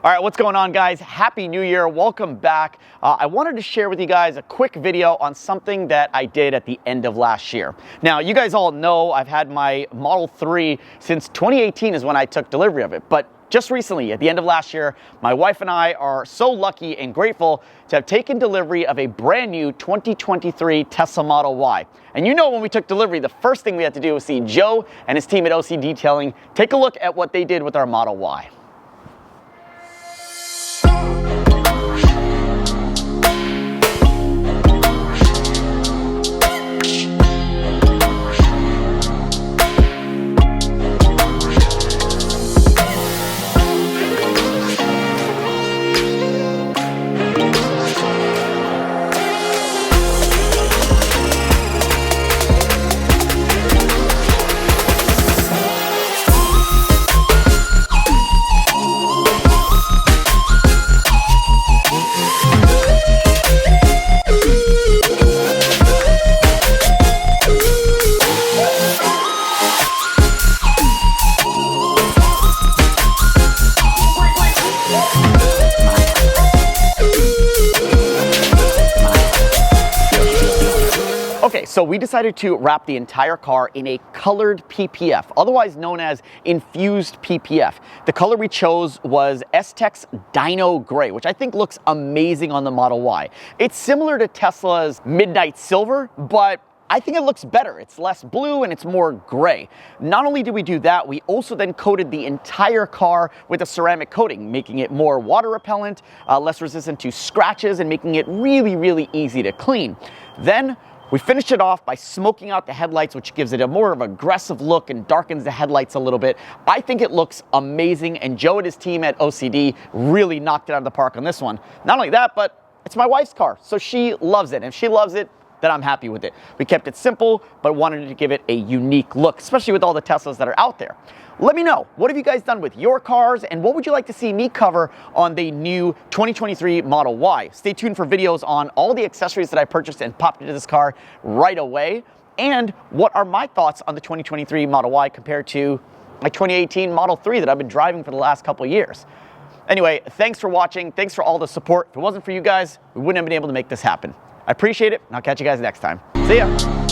All right, what's going on, guys? Happy New Year. Welcome back. I wanted to share with you guys a quick video on something that I did at the end of last year. Now, you guys all know I've had my Model 3 since 2018 is when I took delivery of it. But just recently, at the end of last year, my wife and I are so lucky and grateful to have taken delivery of a brand new 2023 Tesla Model Y. And you know, when we took delivery, the first thing we had to do was see Joe and his team at OC Detailing take a look at what they did with our Model Y. Okay, so we decided to wrap the entire car in a colored PPF, otherwise known as infused PPF. The color we chose was Stek DYNOgray, which I think looks amazing on the Model Y. It's similar to Tesla's Midnight Silver, but I think it looks better. It's less blue and it's more gray. Not only did we do that, we also then coated the entire car with a ceramic coating, making it more water repellent, less resistant to scratches, and making it really easy to clean. Then we finished it off by smoking out the headlights, which gives it a more of an aggressive look and darkens the headlights a little bit. I think it looks amazing, and Joe and his team at OCD really knocked it out of the park on this one. Not only that, but it's my wife's car, so she loves it. And if she loves it, then I'm happy with it. We kept it simple, but wanted to give it a unique look, especially with all the Teslas that are out there. Let me know, what have you guys done with your cars, and what would you like to see me cover on the new 2023 Model Y? Stay tuned for videos on all the accessories that I purchased and popped into this car right away, and what are my thoughts on the 2023 Model Y compared to my 2018 Model 3 that I've been driving for the last couple of years. Anyway, thanks for watching. Thanks for all the support. If it wasn't for you guys, we wouldn't have been able to make this happen. I appreciate it, and I'll catch you guys next time. See ya.